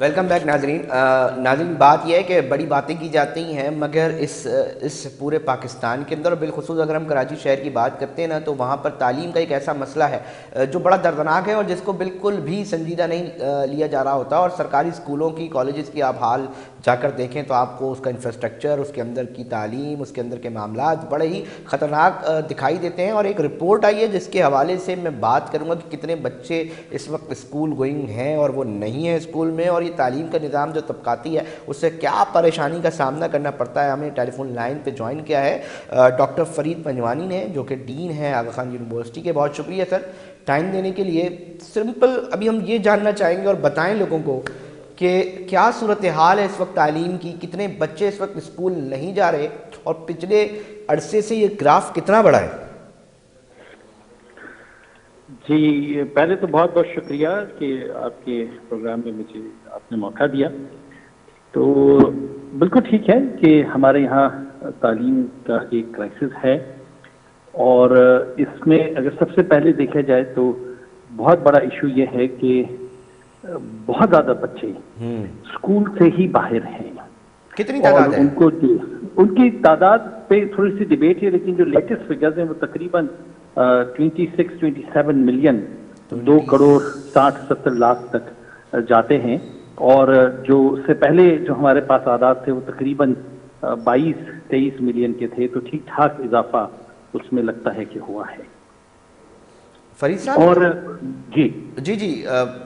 Welcome back ناظرین. ناظرین بات یہ ہے کہ بڑی باتیں کی جاتی ہیں مگر اس پورے پاکستان کے اندر اور بالخصوص اگر ہم کراچی شہر کی بات کرتے ہیں نا تو وہاں پر تعلیم کا ایک ایسا مسئلہ ہے جو بڑا دردناک ہے اور جس کو بالکل بھی سنجیدہ نہیں لیا جا رہا ہوتا. اور سرکاری اسکولوں کی کالجز کی آپ حال جا کر دیکھیں تو آپ کو اس کا انفراسٹرکچر، اس کے اندر کی تعلیم، اس کے اندر کے معاملات بڑے ہی خطرناک دکھائی دیتے ہیں. اور ایک رپورٹ آئی ہے جس کے حوالے سے میں بات کروں گا کہ کتنے بچے اس وقت اسکول گوئنگ ہیں اور وہ نہیں ہیں اسکول میں، اور یہ تعلیم کا نظام جو طبقاتی ہے اس سے کیا پریشانی کا سامنا کرنا پڑتا ہے. ہمیں ٹیلی فون لائن پہ جوائن کیا ہے ڈاکٹر فرید پنجوانی نے، جو کہ ڈین ہیں آغا خان یونیورسٹی کے. بہت شکریہ سر ٹائم دینے کے لیے. سمپل ابھی ہم یہ جاننا چاہیں گے اور بتائیں لوگوں کو کہ کیا صورتحال ہے اس وقت تعلیم کی، کتنے بچے اس وقت اسکول نہیں جا رہے اور پچھلے عرصے سے یہ گراف کتنا بڑا ہے. جی پہلے تو بہت بہت شکریہ کہ آپ کے پروگرام میں مجھے آپ نے موقع دیا. تو بالکل ٹھیک ہے کہ ہمارے یہاں تعلیم کا ایک کرائسس ہے، اور اس میں اگر سب سے پہلے دیکھا جائے تو بہت بڑا ایشو یہ ہے کہ بہت زیادہ بچے اسکول سے ہی باہر ہیں. کتنی اور تعداد ہے؟ ان کی تعداد پہ تھوڑی سی ڈبیٹ ہے، لیکن جو لیٹسٹ فگرز ہیں وہ تقریباً 26-27 ملین 2,60,70,00,000 تک جاتے ہیں. اور جو اس سے پہلے جو ہمارے پاس اعداد تھے وہ تقریباً 22-23 ملین کے تھے. تو ٹھیک ٹھاک اضافہ اس میں لگتا ہے کہ ہوا ہے. فرید صاحب اور جی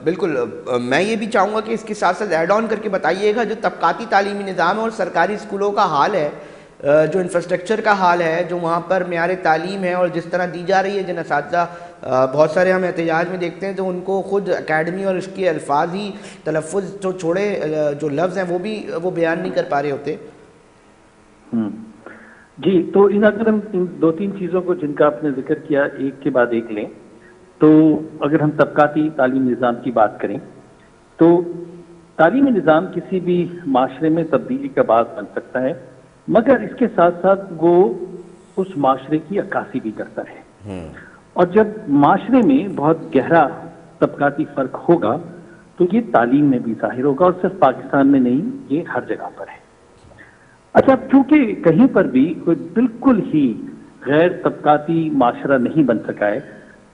بالکل میں یہ بھی چاہوں گا کہ اس کے ساتھ ساتھ ایڈ آن کر کے بتائیے گا جو طبقاتی تعلیمی نظام اور سرکاری اسکولوں کا حال ہے، جو انفراسٹرکچر کا حال ہے، جو وہاں پر معیار تعلیم ہے اور جس طرح دی جا رہی ہے. جن اساتذہ بہت سارے ہم احتجاج میں دیکھتے ہیں تو ان کو خود اکیڈمی اور اس کے الفاظ ہی تلفظ جو چھوڑے جو لفظ ہیں وہ بیان نہیں کر پا رہے ہوتے. جی تو اگر ہم ان دو تین چیزوں کو جن کا آپ نے ذکر کیا ایک کے بعد ایک لیں، تو اگر ہم طبقاتی تعلیم نظام کی بات کریں تو تعلیمی نظام کسی بھی معاشرے میں تبدیلی کا باعث بن سکتا ہے، مگر اس کے ساتھ ساتھ وہ اس معاشرے کی عکاسی بھی کرتا ہے. اور جب معاشرے میں بہت گہرا طبقاتی فرق ہوگا تو یہ تعلیم میں بھی ظاہر ہوگا، اور صرف پاکستان میں نہیں، یہ ہر جگہ پر ہے. اچھا، چونکہ کہیں پر بھی کوئی بالکل ہی غیر طبقاتی معاشرہ نہیں بن سکا ہے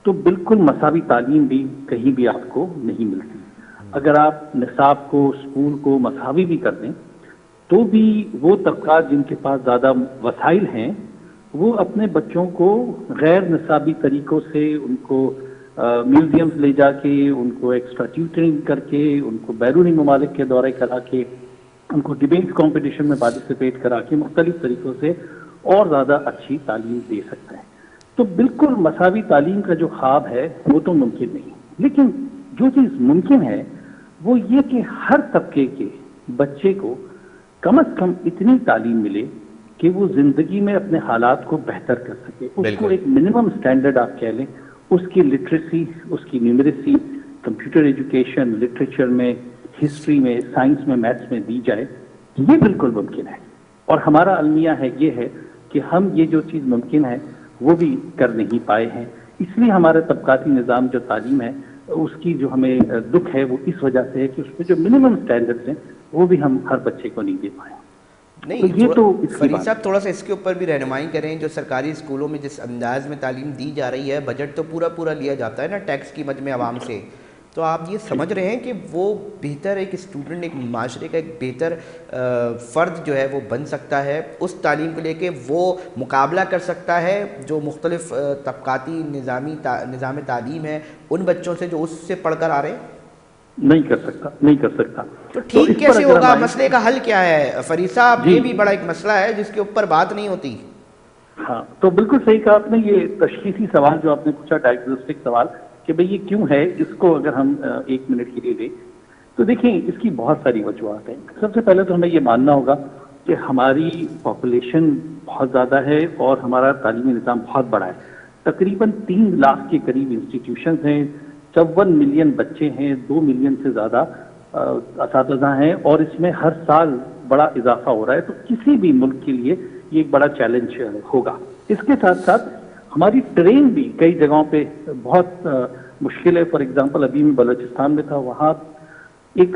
تو بالکل مساوی تعلیم بھی کہیں بھی آپ کو نہیں ملتی. اگر آپ نصاب کو، اسکول کو مساوی بھی کر دیں تو بھی وہ طبقات جن کے پاس زیادہ وسائل ہیں وہ اپنے بچوں کو غیر نصابی طریقوں سے، ان کو میوزیمز لے جا کے، ان کو ایکسٹرا ٹیوٹرنگ کر کے، ان کو بیرونی ممالک کے دورے کرا کے، ان کو ڈبیٹ کمپٹیشن میں پارٹیسپیٹ کرا کے مختلف طریقوں سے اور زیادہ اچھی تعلیم دے سکتا ہے. تو بالکل مساوی تعلیم کا جو خواب ہے وہ تو ممکن نہیں، لیکن جو چیز ممکن ہے وہ یہ کہ ہر طبقے کے بچے کو کم از کم اتنی تعلیم ملے کہ وہ زندگی میں اپنے حالات کو بہتر کر سکے. اس کو ایک منیمم سٹینڈرڈ آپ کہہ لیں، اس کی لٹریسی، اس کی نیومریسی، کمپیوٹر ایجوکیشن، لٹریچر میں، ہسٹری میں، سائنس میں، میتھس میں دی جائے. یہ بالکل ممکن ہے، اور ہمارا المیہ ہے یہ ہے کہ ہم یہ جو چیز ممکن ہے وہ بھی کر نہیں پائے ہیں. اس لیے ہمارا طبقاتی نظام جو تعلیم ہے اس کی جو ہمیں دکھ ہے وہ اس وجہ سے ہے کہ اس میں جو منیمم سٹینڈرڈز ہیں وہ بھی ہم ہر بچے کو نہیں دے پائے. نہیں فرید صاحب تھوڑا سا اس کے اوپر بھی رہنمائی کریں. جو سرکاری اسکولوں میں جس انداز میں تعلیم دی جا رہی ہے، بجٹ تو پورا لیا جاتا ہے نا ٹیکس کی مجمع عوام سے، تو آپ یہ سمجھ رہے ہیں کہ وہ بہتر ایک اسٹوڈنٹ، ایک معاشرے کا ایک بہتر فرد جو ہے وہ بن سکتا ہے اس تعلیم کو لے کے، وہ مقابلہ کر سکتا ہے جو مختلف طبقاتی نظام تعلیم ہے ان بچوں سے جو اس سے پڑھ کر آ رہے ہیں؟ نہیں کر سکتا. تو ٹھیک کیسے ہوگا؟ مسئلے کا حل کیا ہے فرید صاحب؟ یہ بھی بڑا ایک مسئلہ ہے جس کے اوپر بات نہیں ہوتی. ہاں تو بالکل صحیح کہا آپ نے. یہ تشخیصی سوال جو آپ نے پوچھا، ڈائگنوسٹک سوال کہ بھئی یہ کیوں ہے، اس کو اگر ہم 1 منٹ کے لیے لیں تو دیکھیں اس کی بہت ساری وجوہات ہیں. سب سے پہلے تو ہمیں یہ ماننا ہوگا کہ ہماری پاپولیشن بہت زیادہ ہے اور ہمارا تعلیمی نظام بہت بڑا ہے. تقریباً 3 لاکھ کے قریب انسٹیٹیوشنز ہیں، 54 ملین بچے ہیں، 2 ملین سے زیادہ اساتذہ ہیں، اور اس میں ہر سال بڑا اضافہ ہو رہا ہے. تو کسی بھی ملک کے لیے یہ ایک بڑا چیلنج ہوگا. اس کے ساتھ ساتھ ہماری ٹرین بھی کئی جگہوں پہ بہت مشکل ہے. فار ایگزامپل ابھی میں بلوچستان میں تھا، وہاں ایک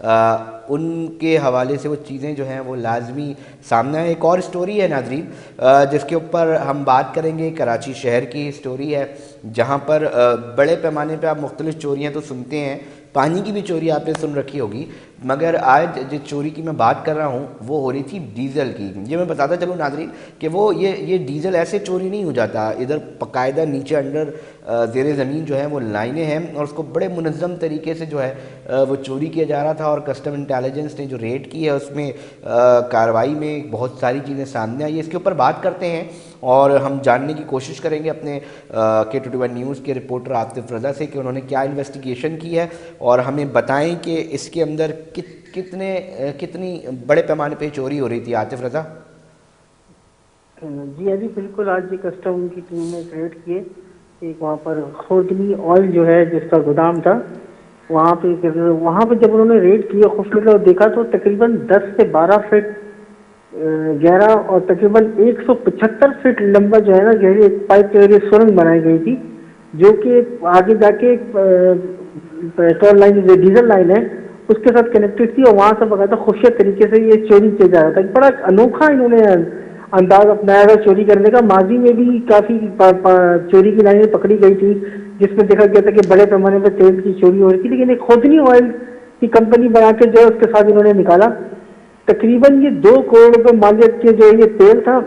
ان کے حوالے سے وہ چیزیں جو ہیں وہ لازمی سامنے آئیں۔ ایک اور سٹوری ہے ناظرین جس کے اوپر ہم بات کریں گے، کراچی شہر کی سٹوری ہے، جہاں پر بڑے پیمانے پہ آپ مختلف چوریاں تو سنتے ہیں، پانی کی بھی چوری آپ نے سن رکھی ہوگی، مگر آج جس چوری کی میں بات کر رہا ہوں وہ ہو رہی تھی ڈیزل کی۔ یہ میں بتاتا چلوں ناظرین کہ وہ یہ ڈیزل ایسے چوری نہیں ہو جاتا، ادھر باقاعدہ نیچے انڈر زیر زمین جو ہے وہ لائنیں ہیں، اور اس کو بڑے منظم طریقے سے جو ہے وہ چوری کیا جا رہا تھا، اور کسٹم انٹیلیجنس نے جو ریڈ کی ہے اس میں کارروائی میں بہت ساری چیزیں سامنے آئی۔ اس کے اوپر بات کرتے ہیں اور ہم جاننے کی کوشش کریں گے اپنے K21 نیوز کے رپورٹر عاطف رضا سے کہ انہوں نے کیا انویسٹیگیشن کی ہے، اور ہمیں بتائیں کہ اس کے اندر کتنی بڑے پیمانے پہ چوری ہو رہی تھی۔ عاطف رضا جی ابھی بالکل آج کسٹم کی ٹیم نے ریڈ کیے، ایک وہاں پر خوردنی آئل جو ہے جس کا گودام تھا وہاں پہ جب انہوں نے ریڈ کیا خوفناک اور دیکھا تو تقریباً 10 سے 12 فٹ گہرا اور تقریباً 175 فٹ لمبا جو ہے نا گہری ایک پائپ کے ذریعے سرنگ بنائی گئی تھی، جو کہ آگے جا کے پیٹرول لائن جو ڈیزل لائن ہے اس کے ساتھ کنیکٹڈ تھی، اور وہاں سے باقاعدہ خفیہ طریقے سے یہ چوری کیا جا رہا تھا۔ بڑا انوکھا انہوں نے انداز اپنایا تھا چوری کرنے کا۔ ماضی میں بھی کافی چوری کی لائنیں پکڑی گئی تھی جس میں دیکھا گیا تھا کہ بڑے پیمانے پہ تیل کی چوری ہو رہی تھی، لیکن ایک خوردنی آئل کی کمپنی بنا کے جو ہے اس کے ساتھ انہوں نے نکالا تقریباً یہ 2 کروڑ روپے مالیت کے جو یہ تیل تھا،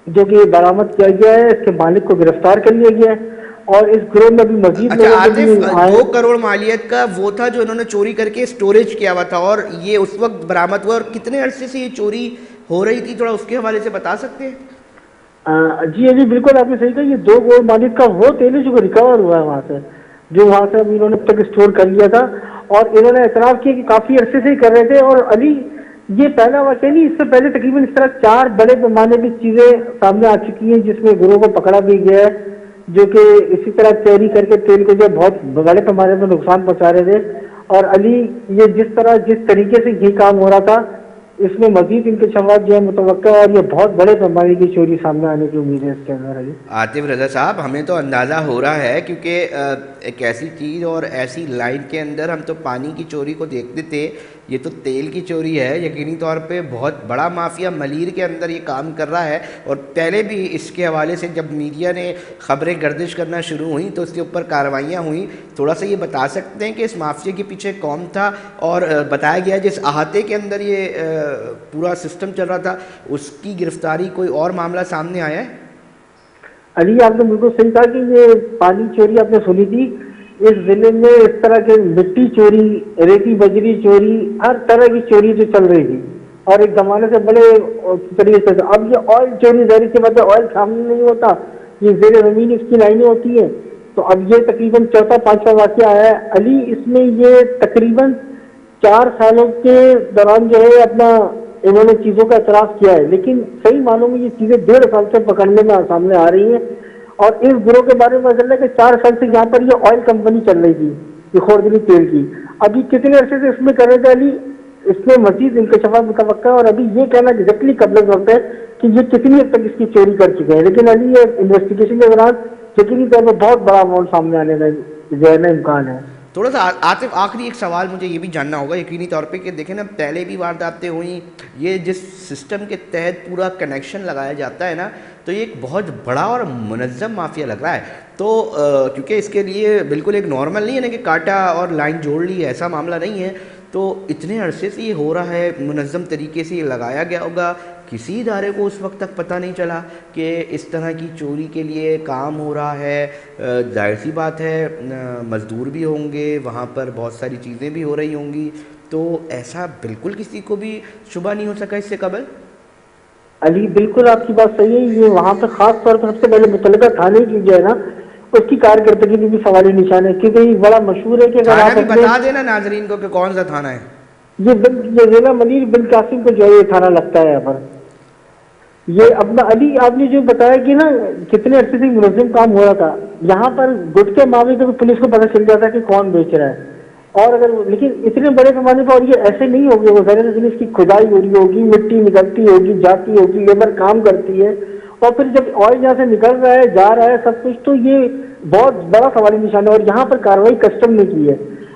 جو کہ برآمد کیا گیا ہے۔ اس کے مالک کو گرفتار کر لیا گیا ہے، اور اس گروہ میں بھی مزید اچھا لوگوں عاطف، بھی آئے۔ 2 کروڑ مالیت کا وہ تھا جو انہوں نے چوری کر کے سٹوریج کیا ہوا تھا، اور یہ اس وقت برآمد ہوا، اور کتنے عرصے سے یہ چوری ہو رہی تھی، تھوڑا اس کے حوالے سے بتا سکتے ہیں؟ جی بالکل آپ نے صحیح کہا، یہ 2 کروڑ مالیت کا وہ تیل ہے جو ریکور ہوا ہے وہاں سے، جو وہاں سے ابھی انہوں نے تک اسٹور کر لیا تھا، اور انہوں نے اعتراف کیا کہ کافی عرصے سے ہی کر رہے تھے۔ اور علی یہ پہلا واقعہ نہیں، اس سے پہلے تقریباً اس طرح 4 بڑے پیمانے کی چیزیں سامنے آ چکی ہیں جس میں گروہ کو پکڑا بھی گیا ہے، جو کہ اسی طرح چوری کر کے تیل کو جو بہت بڑے پیمانے پر نقصان پہنچا رہے تھے۔ اور علی یہ جس طریقے سے یہ کام ہو رہا تھا اس میں مزید انکشافات جو ہے متوقع ہے، اور یہ بہت بڑے پیمانے کی چوری سامنے آنے کی امید ہے اس کے اندر۔ علی عاطف رضا صاحب، ہمیں تو اندازہ ہو رہا ہے کیونکہ ایک ایسی چیز اور ایسی لائن کے اندر ہم تو پانی کی چوری کو دیکھتے تھے، یہ تو تیل کی چوری ہے، یقینی طور پہ بہت بڑا مافیا ملیر کے اندر یہ کام کر رہا ہے۔ اور پہلے بھی اس کے حوالے سے جب میڈیا نے خبریں گردش کرنا شروع ہوئیں تو اس کے اوپر کارروائیاں ہوئیں۔ تھوڑا سا یہ بتا سکتے ہیں کہ اس مافیا کے پیچھے کون تھا، اور بتایا گیا جس احاطے کے اندر یہ پورا سسٹم چل رہا تھا اس کی گرفتاری کوئی اور معاملہ سامنے آیا ہے؟ علی آپ نے بالکل صحیح کہا کہ یہ پانی چوری آپ نے سنی تھی، اس ضلع میں اس طرح کے مٹی چوری، ریتی بجری چوری، ہر طرح کی چوری جو چل رہی تھی، اور ایک زمانے سے بڑے طریقے سے۔ اب یہ آئل چوری ظاہر سی بات ہے، آئل سامنے نہیں ہوتا، یہ زیر زمین اس کی لائنیں ہوتی ہیں، تو اب یہ تقریباً 4واں-5واں واقعہ آیا ہے۔ علی اس میں یہ تقریباً 4 سالوں کے دوران جو ہے اپنا انہوں نے چیزوں کا اعتراف کیا ہے، لیکن صحیح معنوں میں یہ چیزیں 1.5 سال سے پکڑنے میں سامنے آ رہی ہیں۔ اور اس گروہ کے بارے میں چل رہا ہے کہ 4 سال سے یہاں پر یہ آئل کمپنی چل رہی تھی، یہ خوردنی تیل کی۔ ابھی کتنے عرصے سے اس میں کر رہے تھے علی، اس میں مزید انکشافات متوقع ہے، اور ابھی یہ کہنا ایگزیکٹلی قبل وقت ہے کہ یہ کتنی حد تک اس کی چوری کر چکے ہیں، لیکن علی یہ انویسٹیگیشن کے دوران یقینی طور پر بہت بڑا اماؤنٹ سامنے آنے کا جو ہے نا امکان ہے۔ تھوڑا سا عاطف آخری ایک سوال مجھے یہ بھی جاننا ہوگا یقینی طور پہ کہ دیکھیں نا پہلے بھی وارداتیں ہوئیں، یہ جس سسٹم کے تحت پورا کنیکشن لگایا جاتا ہے نا تو یہ ایک بہت بڑا اور منظم مافیا لگ رہا ہے، تو کیونکہ اس کے لیے بالکل ایک نارمل نہیں ہے نا کہ کاٹا اور لائن جوڑ لی، ایسا معاملہ نہیں ہے، تو اتنے عرصے سے یہ ہو رہا ہے، منظم طریقے سے یہ لگایا گیا ہوگا، کسی ادارے کو اس وقت تک پتہ نہیں چلا کہ اس طرح کی چوری کے لیے کام ہو رہا ہے؟ ظاہر سی بات ہے مزدور بھی ہوں گے وہاں پر، بہت ساری چیزیں بھی ہو رہی ہوں گی، تو ایسا بالکل کسی کو بھی شبہ نہیں ہو سکا اس سے قبل؟ علی بالکل آپ کی بات صحیح ہے، یہ وہاں پہ خاص طور پر سب سے پہلے متعلقہ تھانے کی جو ہے نا اس کی کارکردگی میں بھی سوالی نشان ہے، کیونکہ یہ بڑا مشہور ہے کہ اگر تھانہ آپ بھی بتا دینا ناظرین کو کہ کون سا تھانہ ہے؟ یہ ضلع ملیر بن قاسم کو جو ہے یہ تھانہ لگتا ہے یہاں پر۔ یہ اپنا علی آپ نے جو بتایا کہ نا کتنے عرصے سے منظم کام ہو رہا تھا، یہاں پر گٹکے معاملے کو بھی پولیس کو پتہ چل جاتا ہے کہ کون بیچ رہا ہے، اور اگر لیکن اتنے بڑے پیمانے پر، اور یہ ایسے نہیں ہوگی، وہ ظاہر ہے اس کی کھدائی ہو رہی ہوگی، مٹی نکلتی ہوگی، جاتی ہوگی، لیبر کام کرتی ہے، اور پھر جب آئل یہاں سے نکل رہا ہے جا رہا ہے سب کچھ، تو یہ بہت بڑا سوالی نشان ہے، اور یہاں پر کارروائی کسٹم نے کی ہے۔